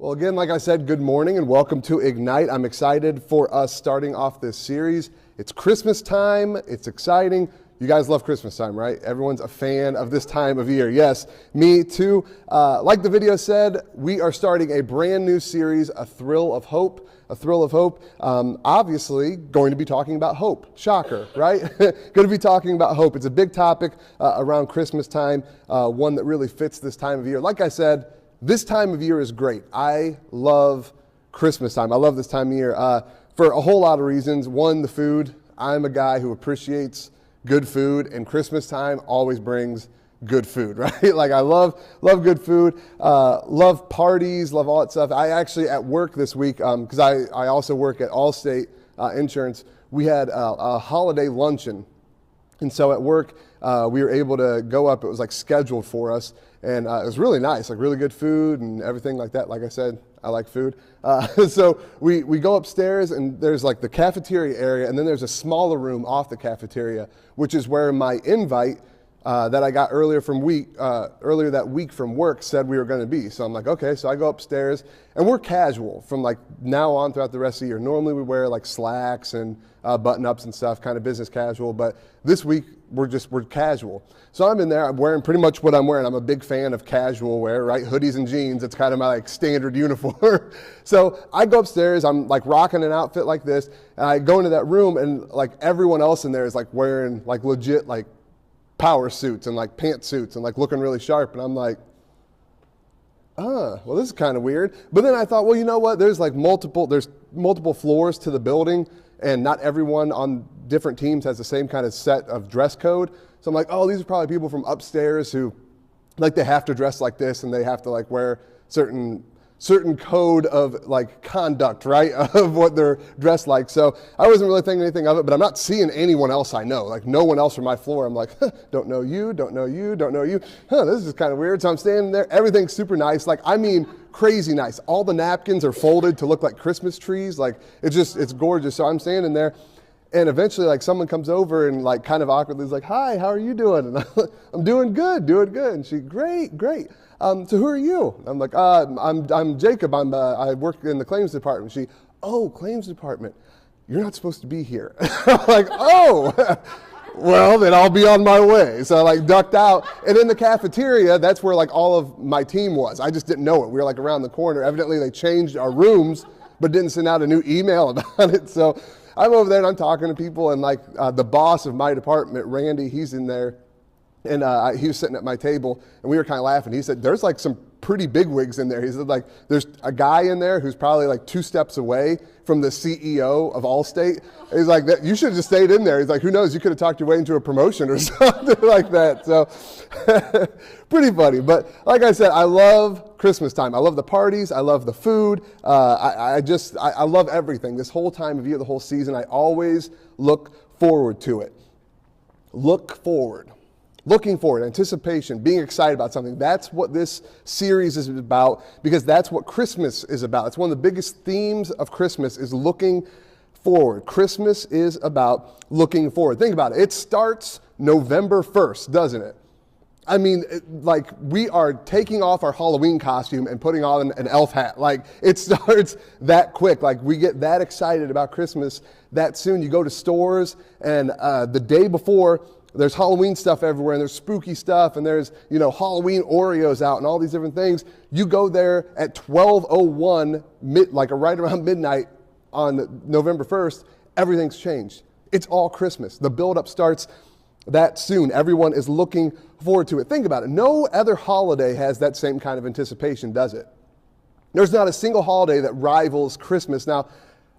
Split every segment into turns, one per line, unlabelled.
Well, again, like I said, good morning and welcome to Ignite. I'm excited for us starting off this series. It's Christmas time. It's exciting. You guys love Christmas time, right? Everyone's a fan of this time of year. Yes, me too. Like the video said, we are starting a brand new series, A Thrill of Hope. A Thrill of Hope. Obviously, going to be talking about hope. Shocker, right? Going to be talking about hope. It's a big topic around Christmas time, one that really fits this time of year. Like I said, this time of year is great. I love Christmas time. I love this time of year for a whole lot of reasons. One, the food. I'm a guy who appreciates good food, and Christmas time always brings good food, right? Like I love good food, love parties, love all that stuff. I actually at work this week, because I also work at Allstate Insurance, we had a holiday luncheon. And so at work, we were able to go up. It was like scheduled for us. And it was really nice, like really good food and everything like that. Like I said, I like food. So we go upstairs and there's like the cafeteria area. And then there's a smaller room off the cafeteria, which is where my invite that I got earlier that week from work said we were going to be. So I'm like, okay. So I go upstairs and we're casual from like now on throughout the rest of the year. Normally we wear like slacks and button-ups and stuff, kind of business casual. But this week we're casual. So I'm in there, I'm wearing pretty much what I'm wearing. I'm a big fan of casual wear, right? Hoodies and jeans, it's kind of my like standard uniform. So I go upstairs, I'm like rocking an outfit like this, and I go into that room and like everyone else in there is like wearing like legit like power suits and like pantsuits and like looking really sharp. And I'm like, well, this is kind of weird. But then I thought, well, you know what? There's multiple floors to the building, and not everyone on different teams has the same kind of set of dress code. So I'm like, oh, these are probably people from upstairs who like they have to dress like this and they have to like wear certain code of like conduct, right, of what they're dressed like. So I wasn't really thinking anything of it, but I'm not seeing anyone else I know, like no one else from my floor. I'm like, don't know you. This is kind of weird. So I'm standing there, everything's super nice. Like, I mean, crazy nice. All the napkins are folded to look like Christmas trees. Like it's gorgeous. So I'm standing there. And eventually, like, someone comes over and, like, kind of awkwardly is like, hi, how are you doing? And I'm doing good. And she, great. So who are you? I'm like, I'm Jacob. I work in the claims department. She, oh, claims department. You're not supposed to be here. I'm like, oh, well, then I'll be on my way. So I, like, ducked out. And in the cafeteria, that's where, like, all of my team was. I just didn't know it. We were, like, around the corner. Evidently, they changed our rooms, but didn't send out a new email about it. So I'm over there and I'm talking to people, and like the boss of my department, Randy, he's in there, and he was sitting at my table, and we were kind of laughing. He said, there's like some pretty big wigs in there. He said, like, there's a guy in there who's probably like 2 steps away from the CEO of Allstate. He's like, you should have just stayed in there. He's like, who knows, you could have talked your way into a promotion or something like that. So pretty funny. But like I said, I love Christmas time. I love the parties. I love the food. I love everything. This whole time of year, the whole season, I always look forward to it. Looking forward, anticipation, being excited about something. That's what this series is about, because that's what Christmas is about. It's one of the biggest themes of Christmas is looking forward. Christmas is about looking forward. Think about it. It starts November 1st, doesn't it? I mean, like, we are taking off our Halloween costume and putting on an elf hat. Like, it starts that quick. Like, we get that excited about Christmas that soon. You go to stores, and the day before, there's Halloween stuff everywhere, and there's spooky stuff, and there's, Halloween Oreos out and all these different things. You go there at 12:01, like right around midnight on November 1st, everything's changed. It's all Christmas. The buildup starts that soon. Everyone is looking forward to it. Think about it. No other holiday has that same kind of anticipation, does it? There's not a single holiday that rivals Christmas. Now,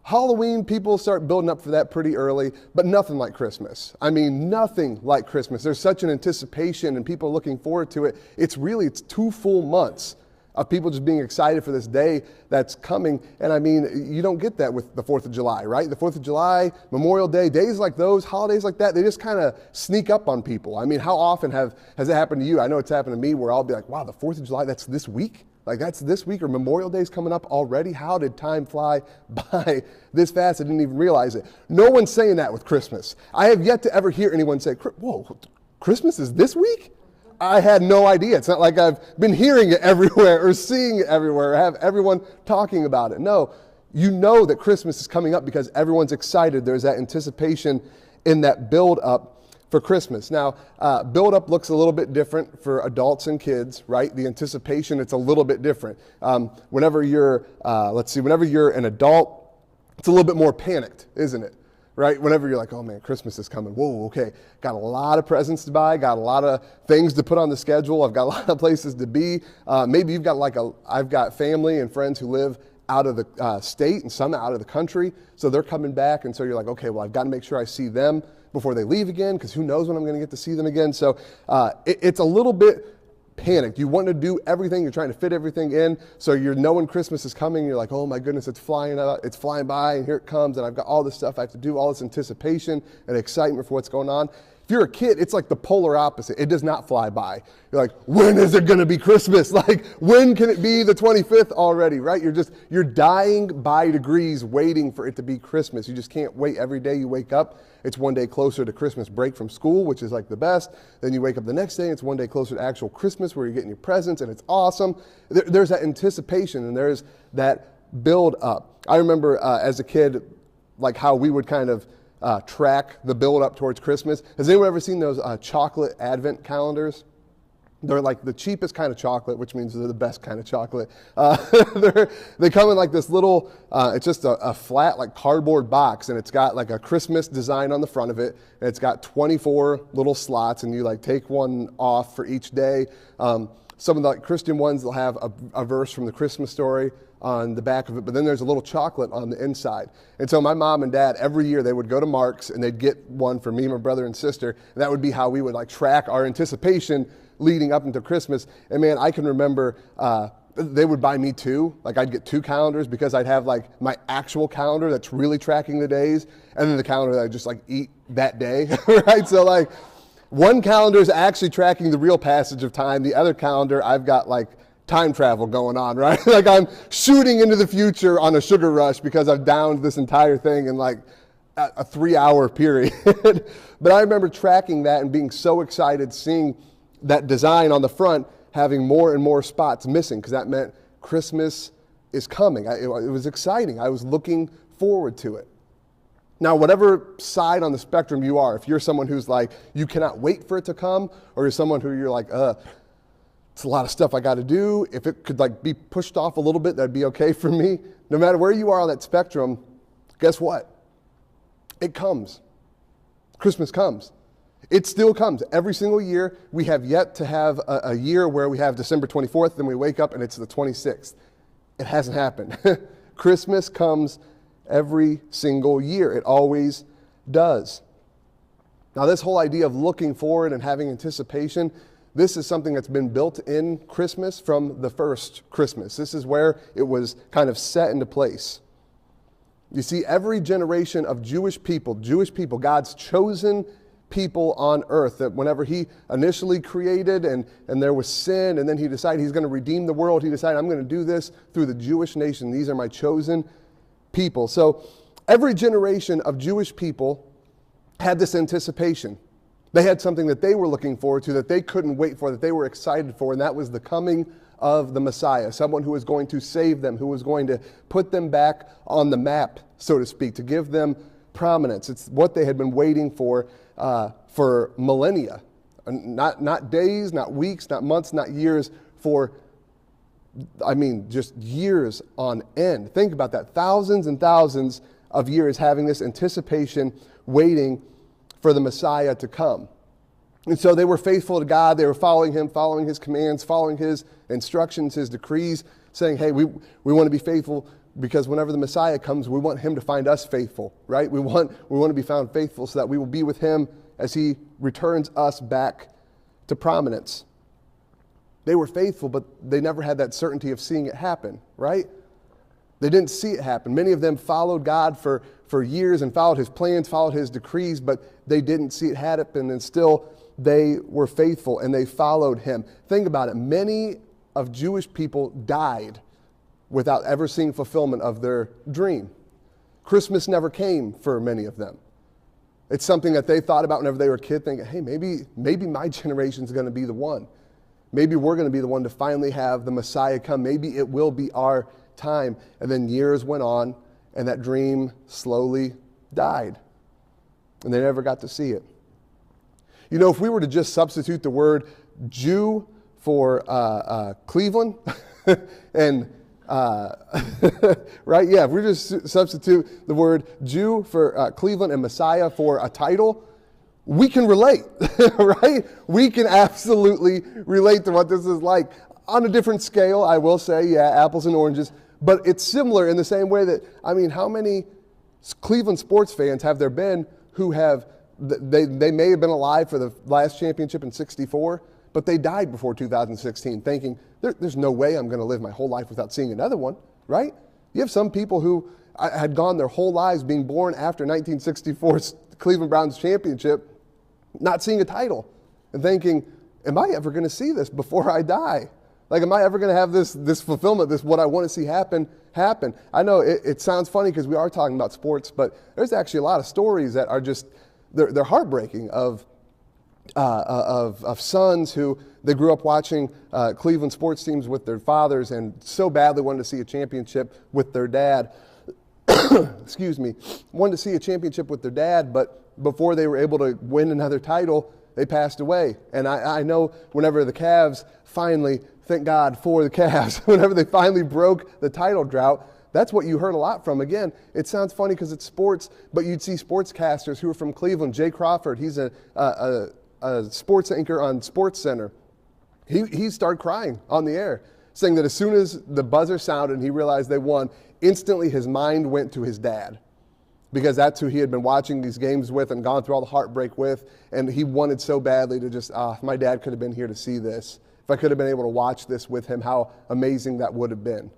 Halloween, people start building up for that pretty early, but nothing like Christmas. I mean, nothing like Christmas. There's such an anticipation and people looking forward to it. It's 2 full months of people just being excited for this day that's coming. And I mean, you don't get that with the 4th of July, right? The 4th of July, Memorial Day, days like those, holidays like that, they just kind of sneak up on people. I mean, how often has it happened to you? I know it's happened to me where I'll be like, wow, the 4th of July, that's this week? Like, that's this week, or Memorial Day's coming up already? How did time fly by this fast? I didn't even realize it. No one's saying that with Christmas. I have yet to ever hear anyone say, whoa, Christmas is this week? I had no idea. It's not like I've been hearing it everywhere or seeing it everywhere or have everyone talking about it. No, you know that Christmas is coming up because everyone's excited. There's that anticipation in that build up for Christmas. Now, build up looks a little bit different for adults and kids, right? The anticipation, it's a little bit different. Whenever you're an adult, it's a little bit more panicked, isn't it? Right? Whenever you're like, oh man, Christmas is coming. Whoa, okay. Got a lot of presents to buy, got a lot of things to put on the schedule. I've got a lot of places to be. Maybe you've got I've got family and friends who live out of the state and some out of the country. So they're coming back. And so you're like, okay, well, I've got to make sure I see them before they leave again, because who knows when I'm going to get to see them again. So it's a little bit panicked. You want to do everything. You're trying to fit everything in. So you're knowing Christmas is coming. You're like, oh my goodness, it's flying by, and here it comes. And I've got all this stuff I have to do, all this anticipation and excitement for what's going on. If you're a kid, it's like the polar opposite. It does not fly by. You're like, when is it going to be Christmas? Like, when can it be the 25th already, right? You're dying by degrees waiting for it to be Christmas. You just can't wait. Every day you wake up, it's one day closer to Christmas break from school, which is like the best. Then you wake up the next day, it's one day closer to actual Christmas where you're getting your presents, and it's awesome. There's that anticipation, and there's that build up. I remember as a kid, like how we would kind of track the build up towards Christmas. Has anyone ever seen those chocolate advent calendars? They're like the cheapest kind of chocolate, which means they're the best kind of chocolate. They come in like this little, it's just a flat like cardboard box, and it's got like a Christmas design on the front of it, and it's got 24 little slots, and you like take one off for each day. Some of the Christian ones, they'll have a verse from the Christmas story on the back of it, but then there's a little chocolate on the inside. And so my mom and dad, every year they would go to Mark's and they'd get one for me, my brother and sister, and that would be how we would like track our anticipation leading up into Christmas. And man, I can remember they would buy me two. Like I'd get two calendars because I'd have like my actual calendar that's really tracking the days, and then the calendar that I just like eat that day, right? So like one calendar is actually tracking the real passage of time. The other calendar, I've got like time travel going on, right? Like I'm shooting into the future on a sugar rush because I've downed this entire thing in like a 3-hour period. But I remember tracking that and being so excited, seeing that design on the front having more and more spots missing, because that meant Christmas is coming. It was exciting. I was looking forward to it. Now, whatever side on the spectrum you are, if you're someone who's like, you cannot wait for it to come, or you're someone who you're like, it's a lot of stuff I got to do. If it could like be pushed off a little bit, that'd be okay for me. No matter where you are on that spectrum, guess what? It comes. Christmas comes. It still comes every single year. We have yet to have a year where we have December 24th, then we wake up and it's the 26th. It hasn't happened. Christmas comes every single year. It always does. Now, this whole idea of looking forward and having anticipation, this is something that's been built in Christmas from the first Christmas. This is where it was kind of set into place. You see, every generation of Jewish people, God's chosen people on earth, that whenever he initially created and there was sin, and then he decided he's going to redeem the world, he decided, I'm going to do this through the Jewish nation. These are my chosen people. So every generation of Jewish people had this anticipation. They had something that they were looking forward to, that they couldn't wait for, that they were excited for, and that was the coming of the Messiah, someone who was going to save them, who was going to put them back on the map, so to speak, to give them prominence. It's what they had been waiting for millennia. Not days, not weeks, not months, not years, just years on end. Think about that. Thousands and thousands of years having this anticipation, waiting for the Messiah to come. And so they were faithful to God. They were following him, following his commands, following his instructions, his decrees, saying, hey, we want to be faithful because whenever the Messiah comes, we want him to find us faithful, right? We want to be found faithful so that we will be with him as he returns us back to prominence. They were faithful, but they never had that certainty of seeing it happen, right? They didn't see it happen. Many of them followed God for years and followed his plans, followed his decrees, but they didn't see it happen, and still they were faithful and they followed him. Think about it. Many of Jewish people died without ever seeing fulfillment of their dream. Christmas never came for many of them. It's something that they thought about whenever they were a kid, thinking, hey, maybe my generation's going to be the one. Maybe we're going to be the one to finally have the Messiah come. Maybe it will be our time. And then years went on, and that dream slowly died. And they never got to see it. You know, if we were to just substitute the word Jew for Cleveland, and right? Yeah, if we just substitute the word Jew for Cleveland and Messiah for a title, we can relate, right? We can absolutely relate to what this is like. On a different scale, I will say, yeah, apples and oranges, but it's similar in the same way that, I mean, how many Cleveland sports fans have there been who have, they may have been alive for the last championship in '64, but they died before 2016 thinking, there's no way I'm going to live my whole life without seeing another one, right? You have some people who had gone their whole lives being born after 1964's Cleveland Browns championship, not seeing a title and thinking, am I ever going to see this before I die? Like, am I ever going to have this fulfillment, this what I want to see happen? I know it sounds funny because we are talking about sports, but there's actually a lot of stories that are just, they're heartbreaking of sons who they grew up watching Cleveland sports teams with their fathers and so badly wanted to see a championship with their dad. Excuse me, wanted to see a championship with their dad, but before they were able to win another title, they passed away. And I know whenever the Cavs finally, thank God for the Cavs, whenever they finally broke the title drought, that's what you heard a lot from. Again, it sounds funny because it's sports, but you'd see sportscasters who are from Cleveland. Jay Crawford, he's a sports anchor on SportsCenter. He started crying on the air, saying that as soon as the buzzer sounded and he realized they won, instantly his mind went to his dad, because that's who he had been watching these games with and gone through all the heartbreak with, and he wanted so badly to just, if my dad could have been here to see this, if I could have been able to watch this with him, how amazing that would have been.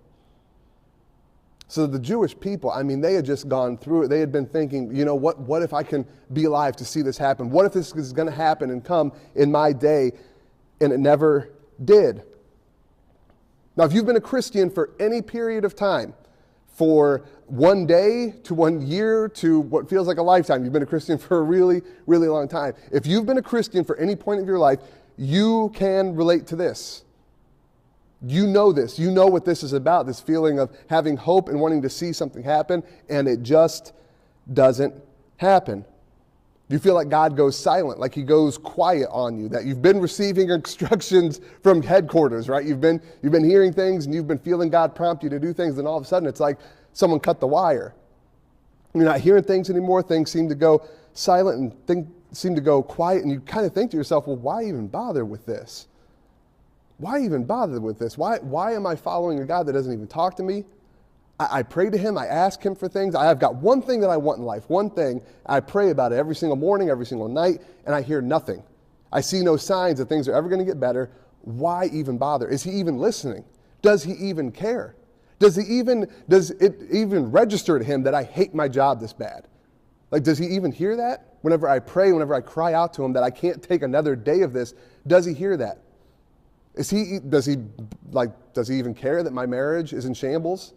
So the Jewish people, I mean, they had just gone through it. They had been thinking, you know, what if I can be alive to see this happen? What if this is going to happen and come in my day? And it never did. Now, if you've been a Christian for any period of time, for 1 day to 1 year to what feels like a lifetime, you've been a Christian for a really, really long time. If you've been a Christian for any point of your life, you can relate to this. You know this. You know what this is about, this feeling of having hope and wanting to see something happen, and it just doesn't happen. You feel like God goes silent, like he goes quiet on you, that you've been receiving instructions from headquarters, right? You've been hearing things and you've been feeling God prompt you to do things, and all of a sudden it's like someone cut the wire. You're not hearing things anymore. Things seem to go silent and things seem to go quiet, and you kind of think to yourself, well, why even bother with this? Why even bother with this? Why am I following a God that doesn't even talk to me? I pray to him. I ask him for things. I've got one thing that I want in life, one thing. I pray about it every single morning, every single night, and I hear nothing. I see no signs that things are ever going to get better. Why even bother? Is he even listening? Does he even care? Does it even register to him that I hate my job this bad? Like, does he even hear that? Whenever I pray, whenever I cry out to him that I can't take another day of this, does he hear that? Does he even care that my marriage is in shambles?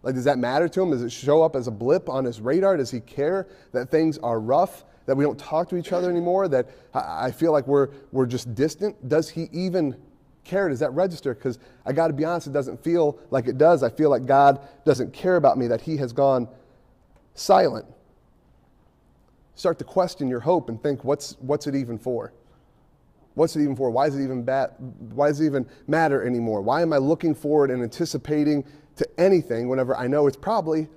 Like, does that matter to him? Does it show up as a blip on his radar? Does he care that things are rough, that we don't talk to each other anymore, that I feel like we're just distant? Does he even care? Does that register? Because I got to be honest, it doesn't feel like it does. I feel like God doesn't care about me, that he has gone silent. Start to question your hope and think, what's it even for? What's it even for? Why does it even matter anymore? Why am I looking forward and anticipating to anything whenever I know it's probably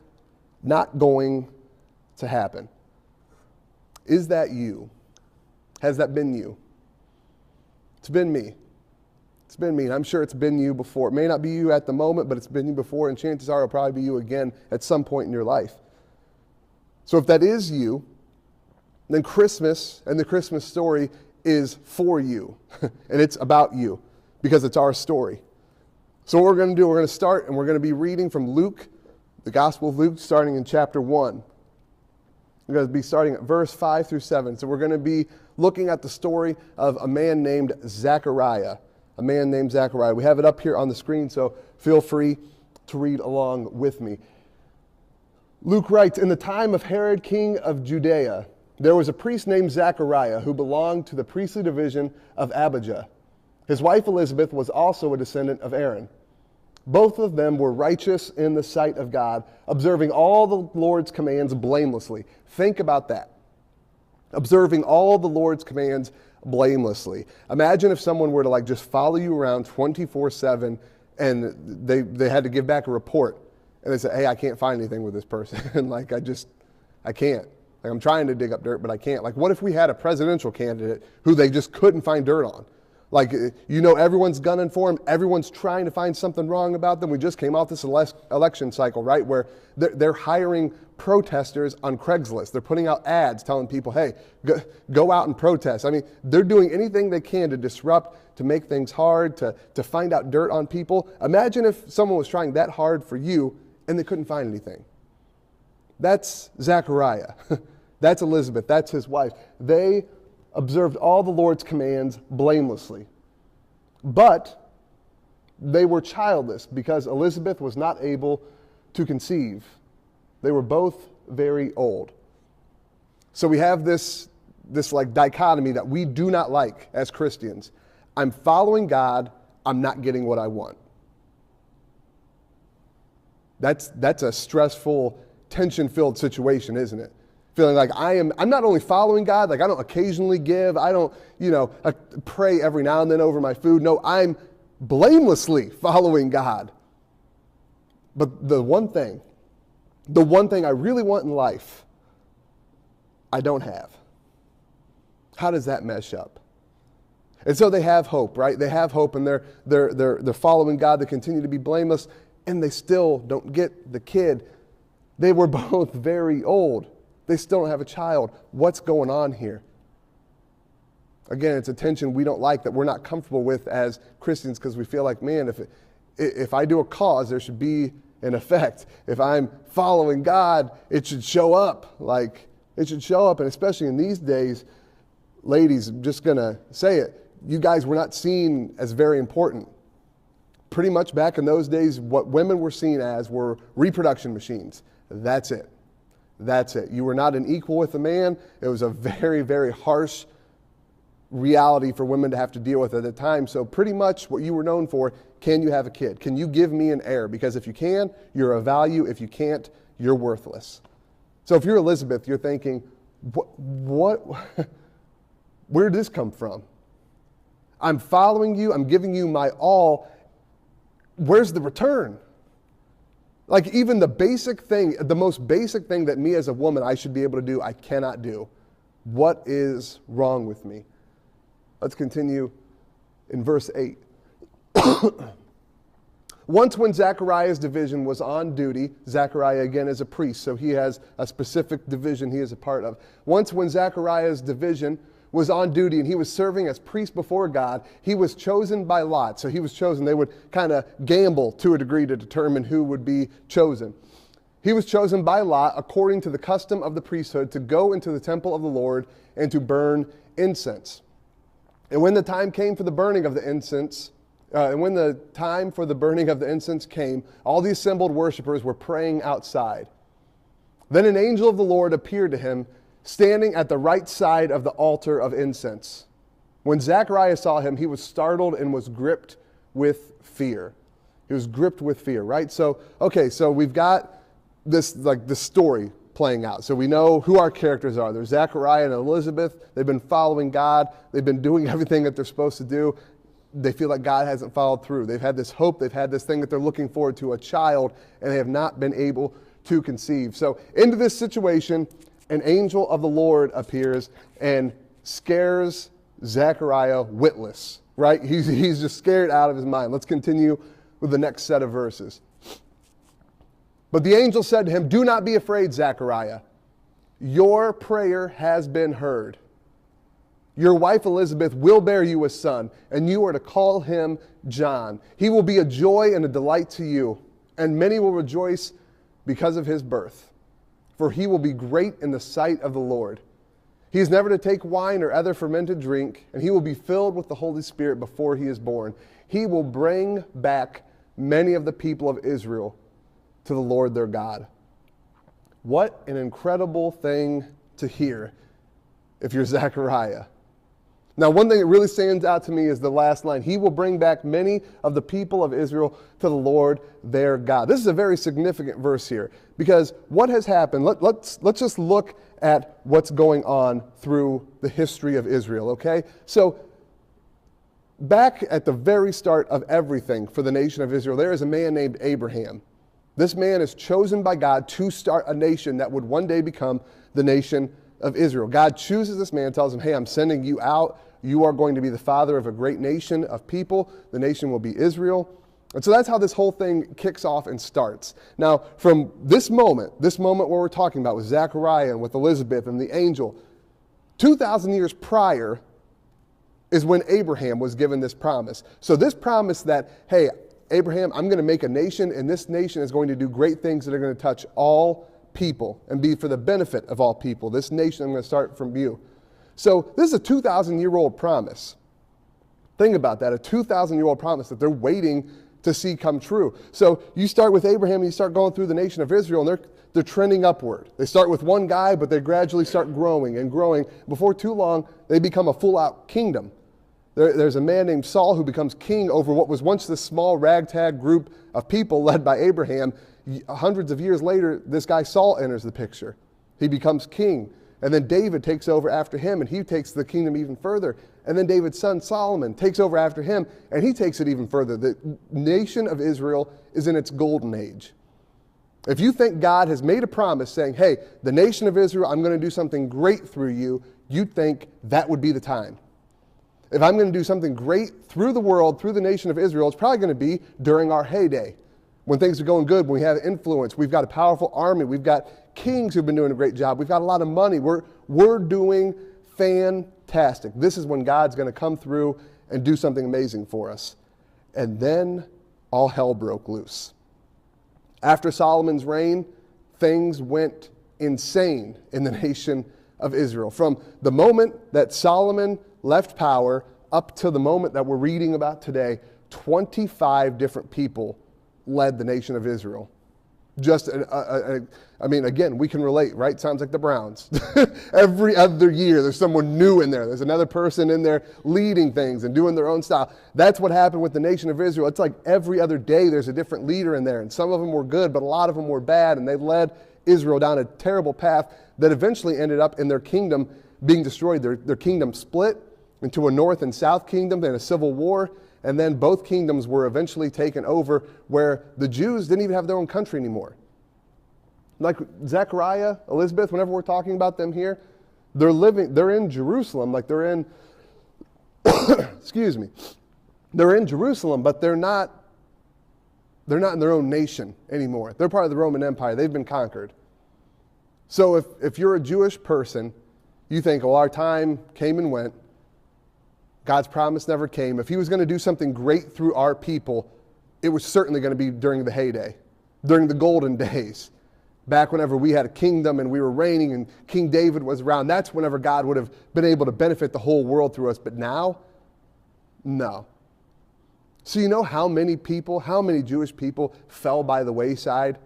not going to happen? Is that you? Has that been you? It's been me. It's been me, and I'm sure it's been you before. It may not be you at the moment, but it's been you before, and chances are it'll probably be you again at some point in your life. So if that is you, then Christmas and the Christmas story is for you, and it's about you, because it's our story. So what we're going to do, we're going to start, and we're going to be reading from Luke, the Gospel of Luke, starting in chapter 1. We're going to be starting at verse 5 through 7. So we're going to be looking at the story of a man named Zechariah. A man named Zechariah. We have it up here on the screen, so feel free to read along with me. Luke writes, in the time of Herod, king of Judea, there was a priest named Zechariah who belonged to the priestly division of Abijah. His wife Elizabeth was also a descendant of Aaron. Both of them were righteous in the sight of God, observing all the Lord's commands blamelessly. Think about that. Observing all the Lord's commands blamelessly. Imagine if someone were to just follow you around 24/7 and they had to give back a report. And they said, hey, I can't find anything with this person. I can't. I'm trying to dig up dirt, but I can't. What if we had a presidential candidate who they just couldn't find dirt on? Everyone's gunning for him. Everyone's trying to find something wrong about them. We just came off this election cycle, right, where they're hiring protesters on Craigslist. They're putting out ads telling people, hey, go out and protest. They're doing anything they can to disrupt, to make things hard, to find out dirt on people. Imagine if someone was trying that hard for you and they couldn't find anything. That's Zechariah. That's Elizabeth. That's his wife. They observed all the Lord's commands blamelessly. But they were childless because Elizabeth was not able to conceive. They were both very old. So we have this dichotomy that we do not like as Christians. I'm following God, I'm not getting what I want. That's a stressful, tension-filled situation, isn't it? Feeling like I'm not only following God, I don't occasionally give, I don't, I pray every now and then over my food. No, I'm blamelessly following God. But the one thing I really want in life, I don't have. How does that mesh up? And so they have hope, right? They have hope, and they're following God. They continue to be blameless, and they still don't get the kid. They were both very old. They still don't have a child. What's going on here? Again, it's a tension we don't like, that we're not comfortable with as Christians, because we feel like, man, if I do a cause, there should be an effect. If I'm following God, it should show up. It should show up. And especially in these days, ladies, I'm just going to say it, you guys were not seen as very important. Pretty much back in those days, what women were seen as were reproduction machines. That's it. That's it. You were not an equal with a man. It was a very, very harsh reality for women to have to deal with at the time. So pretty much what you were known for, can you have a kid? Can you give me an heir? Because if you can, you're of value. If you can't, you're worthless. So if you're Elizabeth, you're thinking, what where did this come from? I'm following you. I'm giving you my all. Where's the return? Even the basic thing, the most basic thing that me as a woman I should be able to do, I cannot do. What is wrong with me? Let's continue in verse 8. Once when Zechariah's division was on duty, Zechariah again is a priest, so he has a specific division he is a part of. Once when Zechariah's division was on duty and he was serving as priest before God, he was chosen by lot. So he was chosen. They would kind of gamble to a degree to determine who would be chosen. He was chosen by lot according to the custom of the priesthood to go into the temple of the Lord and to burn incense. And when the time came for the burning of the incense, came, all the assembled worshipers were praying outside. Then an angel of the Lord appeared to him, standing at the right side of the altar of incense. When Zechariah saw him, he was startled and was gripped with fear. He was gripped with fear, right? So we've got this story playing out. So we know who our characters are. There's Zechariah and Elizabeth. They've been following God. They've been doing everything that they're supposed to do. They feel like God hasn't followed through. They've had this hope. They've had this thing that they're looking forward to, a child, and they have not been able to conceive. So into this situation, an angel of the Lord appears and scares Zechariah witless, right? He's just scared out of his mind. Let's continue with the next set of verses. But the angel said to him, "Do not be afraid, Zechariah. Your prayer has been heard. Your wife Elizabeth will bear you a son, and you are to call him John. He will be a joy and a delight to you, and many will rejoice because of his birth. For he will be great in the sight of the Lord. He is never to take wine or other fermented drink, and he will be filled with the Holy Spirit before he is born. He will bring back many of the people of Israel to the Lord their God." What an incredible thing to hear. if you're Zechariah. Now, one thing that really stands out to me is the last line. He will bring back many of the people of Israel to the Lord their God. This is a very significant verse here because what has happened, let's just look at what's going on through the history of Israel, okay? So, back at the very start of everything for the nation of Israel, there is a man named Abraham. This man is chosen by God to start a nation that would one day become the nation of Israel. God chooses this man, tells him, hey, I'm sending you out. You are going to be the father of a great nation of people. The nation will be Israel. And so that's how this whole thing kicks off and starts. Now, from this moment where we're talking about with Zechariah and with Elizabeth and the angel, 2,000 years prior is when Abraham was given this promise. So this promise that, hey, Abraham, I'm going to make a nation, and this nation is going to do great things that are going to touch all people and be for the benefit of all people. This nation, I'm going to start from you. So this is a 2,000-year-old promise. Think about that, a 2,000-year-old promise that they're waiting to see come true. So you start with Abraham and you start going through the nation of Israel, and they're trending upward. They start with one guy, but they gradually start growing and growing. Before too long, they become a full-out kingdom. There's a man named Saul who becomes king over what was once this small ragtag group of people led by Abraham. Hundreds of years later, this guy Saul enters the picture. He becomes king. And then David takes over after him, and he takes the kingdom even further. And then David's son Solomon takes over after him, and he takes it even further. The nation of Israel is in its golden age. If you think God has made a promise saying, hey, the nation of Israel, I'm going to do something great through you, you'd think that would be the time. If I'm going to do something great through the world, through the nation of Israel, it's probably going to be during our heyday. When things are going good, when we have influence, we've got a powerful army, we've got kings who've been doing a great job, we've got a lot of money, we're doing fantastic. This is when God's going to come through and do something amazing for us. And then all hell broke loose. After Solomon's reign, things went insane in the nation of Israel. From the moment that Solomon left power up to the moment that we're reading about today, 25 different people led the nation of Israel. Just, again, we can relate, right? Sounds like the Browns. Every other year, there's someone new in there. There's another person in there leading things and doing their own style. That's what happened with the nation of Israel. It's like every other day, there's a different leader in there. And some of them were good, but a lot of them were bad. And they led Israel down a terrible path that eventually ended up in their kingdom being destroyed. Their kingdom split into a north and south kingdom, then a civil war. And then both kingdoms were eventually taken over where the Jews didn't even have their own country anymore. Like Zechariah, Elizabeth, whenever we're talking about them here, they're in Jerusalem, like they're in, excuse me, they're in Jerusalem, but they're not in their own nation anymore. They're part of the Roman Empire. They've been conquered. So if you're a Jewish person, you think, well, our time came and went. God's promise never came. If he was going to do something great through our people, it was certainly going to be during the heyday, during the golden days. Back whenever we had a kingdom and we were reigning and King David was around, that's whenever God would have been able to benefit the whole world through us. But now, no. So you know how many Jewish people fell by the wayside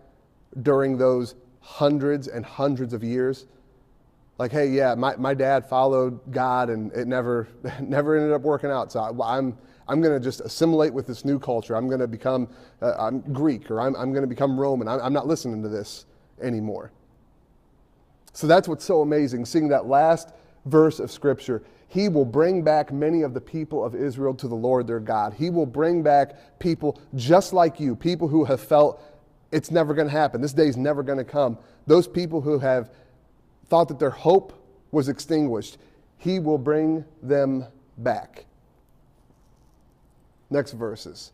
during those hundreds and hundreds of years? Like, hey, yeah, my dad followed God and it never ended up working out. So I'm going to just assimilate with this new culture. I'm going to become I'm Greek, or I'm going to become Roman. I'm not listening to this anymore. So that's what's so amazing, seeing that last verse of Scripture. He will bring back many of the people of Israel to the Lord their God. He will bring back people just like you, people who have felt it's never going to happen. This day's never going to come. Those people who have thought that their hope was extinguished, he will bring them back. Next verses.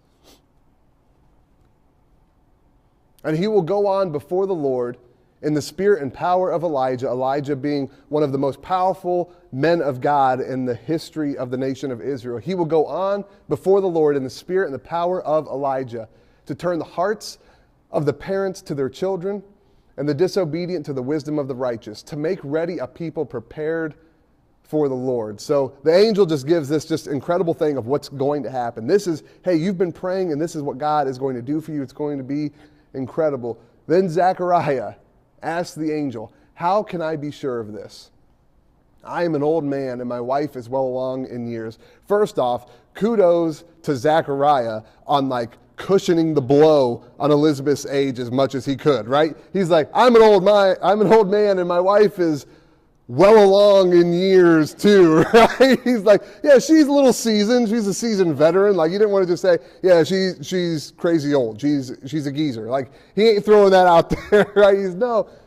And he will go on before the Lord in the spirit and power of Elijah, Elijah being one of the most powerful men of God in the history of the nation of Israel. He will go on before the Lord in the spirit and the power of Elijah to turn the hearts of the parents to their children and the disobedient to the wisdom of the righteous, to make ready a people prepared for the Lord. So the angel just gives this just incredible thing of what's going to happen. This is, hey, you've been praying and this is what God is going to do for you. It's going to be incredible. Then Zechariah asked the angel, how can I be sure of this? I am an old man and my wife is well along in years. First off, kudos to Zechariah on cushioning the blow on Elizabeth's age as much as he could, right? He's like, I'm an old man and my wife is well along in years too, right? He's like, yeah, she's a little seasoned. She's a seasoned veteran. You didn't want to just say, yeah, she's crazy old. She's a geezer. He ain't throwing that out there, right?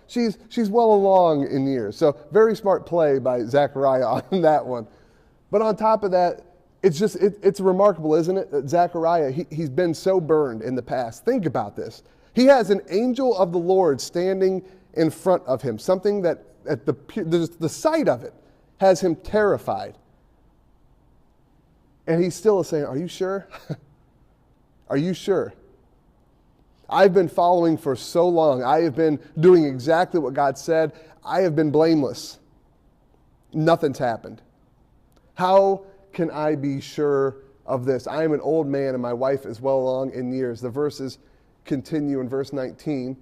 She's well along in years. So very smart play by Zechariah on that one. But on top of that, it's remarkable, isn't it? That Zechariah, he's been so burned in the past. Think about this. He has an angel of the Lord standing in front of him, something that at the sight of it has him terrified. And he still is saying, are you sure? Are you sure? I've been following for so long. I have been doing exactly what God said. I have been blameless. Nothing's happened. How can I be sure of this? I am an old man and my wife is well along in years. The verses continue in verse 19.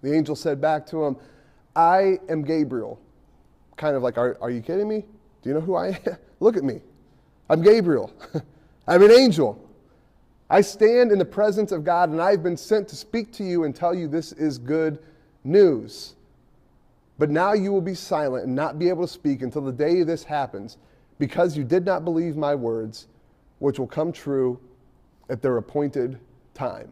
The angel said back to him, I am Gabriel. Kind of are you kidding me? Do you know who I am? Look at me. I'm Gabriel. I'm an angel. I stand in the presence of God, and I've been sent to speak to you and tell you this is good news. But now you will be silent and not be able to speak until the day this happens, because you did not believe my words, which will come true at their appointed time.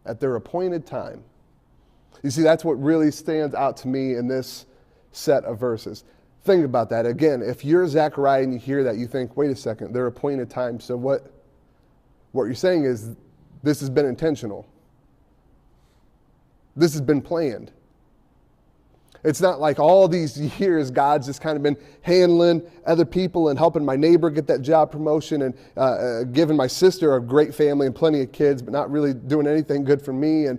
At their appointed time. You see, that's what really stands out to me in this set of verses. Think about that. Again, if you're Zechariah and you hear that, you think, wait a second, their appointed time. So what you're saying is this has been intentional. This has been planned. It's not like all these years God's just kind of been handling other people and helping my neighbor get that job promotion and giving my sister a great family and plenty of kids, but not really doing anything good for me and,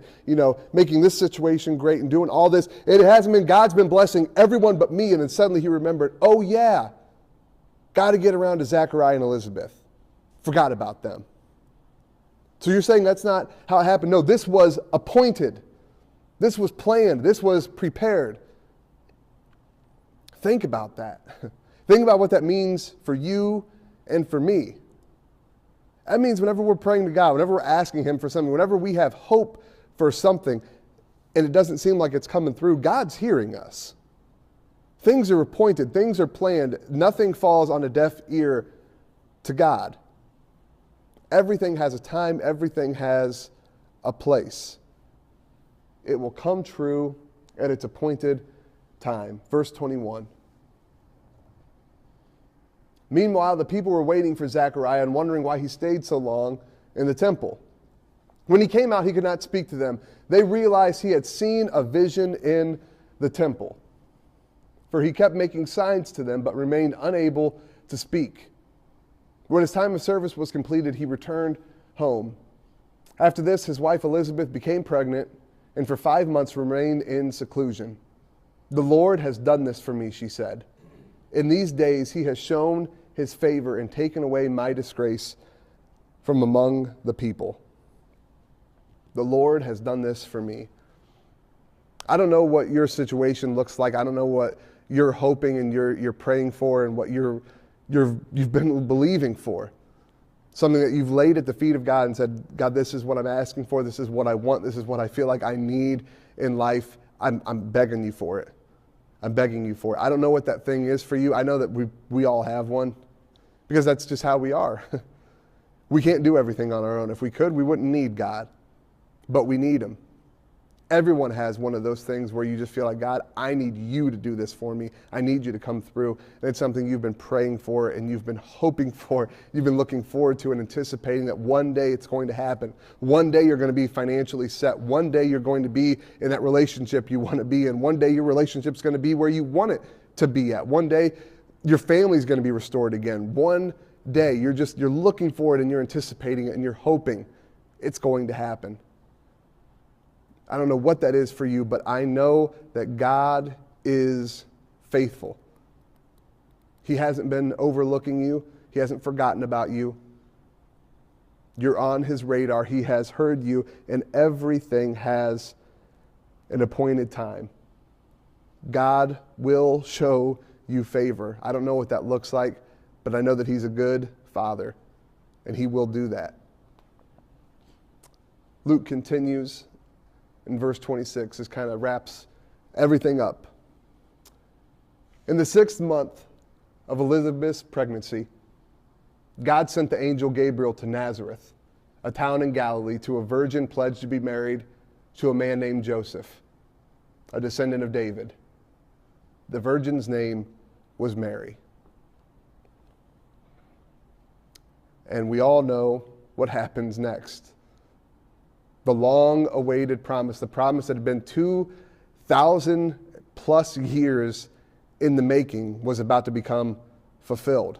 making this situation great and doing all this. It hasn't been, God's been blessing everyone but me. And then suddenly he remembered, oh yeah, got to get around to Zechariah and Elizabeth. Forgot about them. So you're saying that's not how it happened. No, this was appointed. This was planned. This was prepared. Think about that. Think about what that means for you and for me. That means whenever we're praying to God, whenever we're asking him for something, whenever we have hope for something and it doesn't seem like it's coming through, God's hearing us. Things are appointed. Things are planned. Nothing falls on a deaf ear to God. Everything has a time. Everything has a place. It will come true at its appointed time. Verse 21. Meanwhile, the people were waiting for Zechariah and wondering why he stayed so long in the temple. When he came out, he could not speak to them. They realized he had seen a vision in the temple, for he kept making signs to them, but remained unable to speak. When his time of service was completed, he returned home. After this, his wife Elizabeth became pregnant, and for 5 months remained in seclusion. The Lord has done this for me, she said. In these days he has shown his favor and taken away my disgrace from among the people. The Lord has done this for me. I don't know what your situation looks like. I don't know what you're hoping and you're praying for and what you've been believing for. Something that you've laid at the feet of God and said, God, this is what I'm asking for. This is what I want. This is what I feel like I need in life. I'm begging you for it. I'm begging you for it. I don't know what that thing is for you. I know that we all have one because that's just how we are. We can't do everything on our own. If we could, we wouldn't need God, but we need him. Everyone has one of those things where you just feel like, God, I need you to do this for me. I need you to come through. And it's something you've been praying for and you've been hoping for. You've been looking forward to and anticipating that one day it's going to happen. One day you're going to be financially set. One day you're going to be in that relationship you want to be in. One day your relationship's going to be where you want it to be at. One day your family's going to be restored again. One day you're looking for it and you're anticipating it and you're hoping it's going to happen. I don't know what that is for you, but I know that God is faithful. He hasn't been overlooking you. He hasn't forgotten about you. You're on his radar. He has heard you, and everything has an appointed time. God will show you favor. I don't know what that looks like, but I know that he's a good father, and he will do that. Luke continues in verse 26. This kind of wraps everything up. In the 6th month of Elizabeth's pregnancy, God sent the angel Gabriel to Nazareth, a town in Galilee, to a virgin pledged to be married to a man named Joseph, a descendant of David. The virgin's name was Mary. And we all know what happens next. The long-awaited promise, the promise that had been 2,000 plus years in the making, was about to become fulfilled.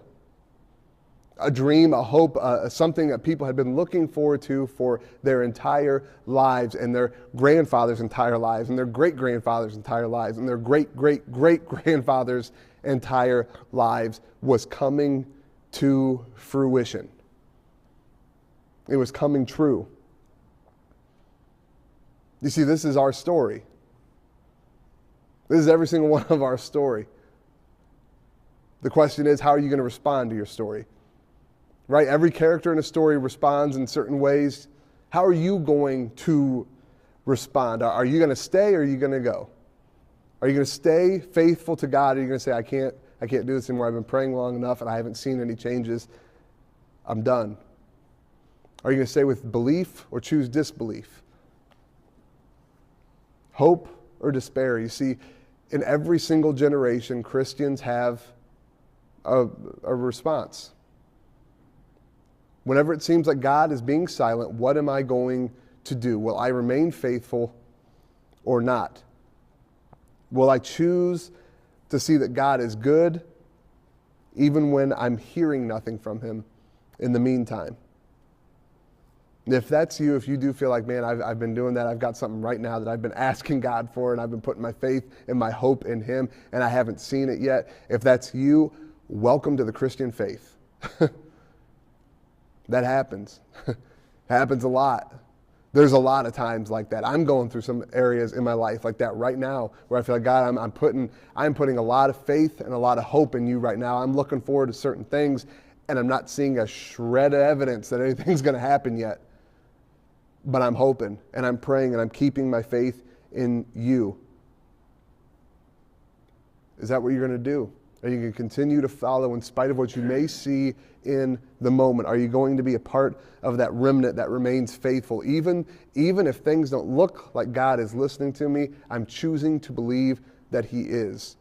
A dream, a hope, something that people had been looking forward to for their entire lives, and their grandfathers' entire lives, and their great-grandfathers' entire lives, and their great-great-great-grandfathers' entire lives, was coming to fruition. It was coming true. You see, this is our story. This is every single one of our story. The question is, how are you going to respond to your story? Right? Every character in a story responds in certain ways. How are you going to respond? Are you going to stay, or are you going to go? Are you going to stay faithful to God? Or are you going to say, I can't do this anymore. I've been praying long enough and I haven't seen any changes. I'm done. Are you going to stay with belief or choose disbelief? Hope or despair? You see, in every single generation, Christians have a response. Whenever it seems like God is being silent, what am I going to do? Will I remain faithful or not? Will I choose to see that God is good even when I'm hearing nothing from him in the meantime? If that's you, if you do feel like, man, I've been doing that, I've got something right now that I've been asking God for, and I've been putting my faith and my hope in him, and I haven't seen it yet. If that's you, welcome to the Christian faith. That happens. Happens a lot. There's a lot of times like that. I'm going through some areas in my life like that right now, where I feel like, God, I'm putting a lot of faith and a lot of hope in you right now. I'm looking forward to certain things, and I'm not seeing a shred of evidence that anything's going to happen yet. But I'm hoping, and I'm praying, and I'm keeping my faith in you. Is that what you're going to do? Are you going to continue to follow in spite of what you may see in the moment? Are you going to be a part of that remnant that remains faithful? Even if things don't look like God is listening to me, I'm choosing to believe that he is.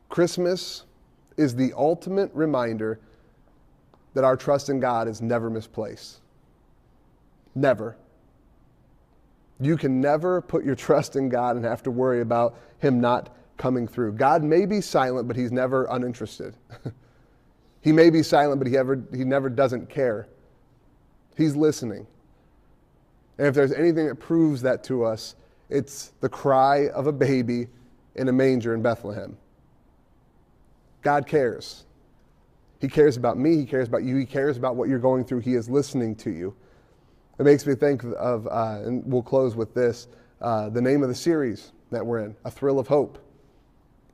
Christmas is the ultimate reminder that our trust in God is never misplaced. Never. You can never put your trust in God and have to worry about him not coming through. God may be silent, but he's never uninterested. He may be silent, but he never doesn't care. He's listening. And if there's anything that proves that to us, it's the cry of a baby in a manger in Bethlehem. God cares. He cares about me. He cares about you. He cares about what you're going through. He is listening to you. It makes me think of, and we'll close with this, the name of the series that we're in, A Thrill of Hope.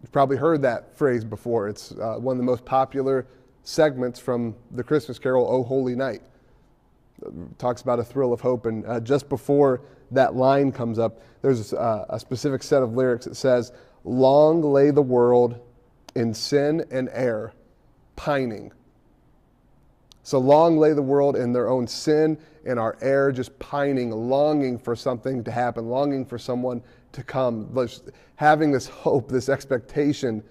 You've probably heard that phrase before. It's one of the most popular segments from the Christmas carol, O Holy Night. It talks about a thrill of hope, and just before that line comes up, there's a specific set of lyrics that says, long lay the world in sin and error, pining. So long lay the world in their own sin and our error, just pining, longing for something to happen, longing for someone to come, having this hope, this expectation,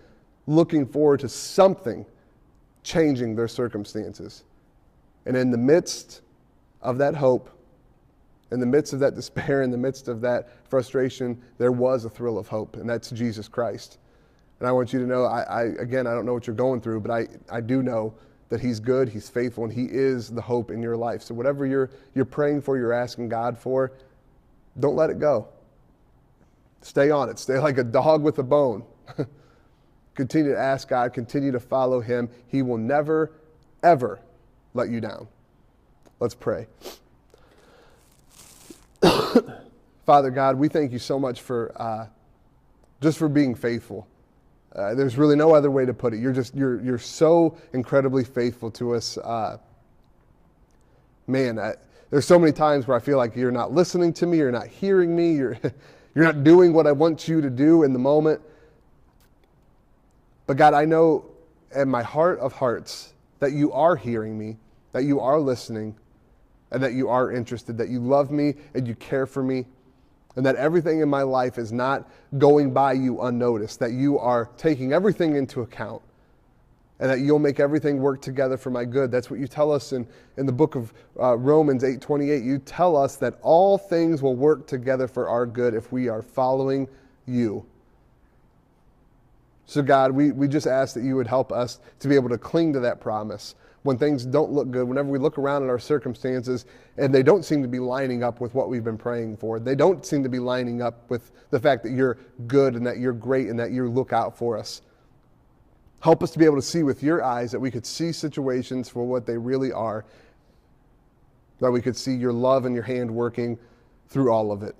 looking forward to something changing their circumstances. And in the midst of that hope, in the midst of that despair, in the midst of that frustration, there was a thrill of hope, and that's Jesus Christ. And I want you to know, I don't know what you're going through, but I do know that he's good, he's faithful, and he is the hope in your life. So whatever you're praying for, you're asking God for, don't let it go. Stay on it. Stay like a dog with a bone. Continue to ask God, continue to follow him. He will never, ever let you down. Let's pray. Father God, we thank you so much for just for being faithful. There's really no other way to put it. You're so incredibly faithful to us. There's so many times where I feel like you're not listening to me, you're not hearing me, you're not doing what I want you to do in the moment. But God, I know in my heart of hearts that you are hearing me, that you are listening, and that you are interested, that you love me and you care for me, and that everything in my life is not going by you unnoticed, that you are taking everything into account, and that you'll make everything work together for my good. That's what you tell us in the book of Romans 8:28. You tell us that all things will work together for our good if we are following you. So God, we just ask that you would help us to be able to cling to that promise. When things don't look good, whenever we look around at our circumstances and they don't seem to be lining up with what we've been praying for, they don't seem to be lining up with the fact that you're good and that you're great and that you look out for us. Help us to be able to see with your eyes, that we could see situations for what they really are, that we could see your love and your hand working through all of it.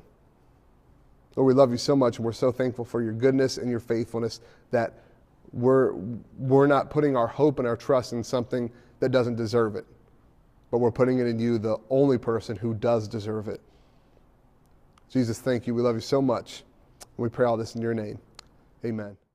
Lord, we love you so much, and we're so thankful for your goodness and your faithfulness, that we're not putting our hope and our trust in something that doesn't deserve it, but we're putting it in you, the only person who does deserve it. Jesus, thank you. We love you so much. We pray all this in your name. Amen.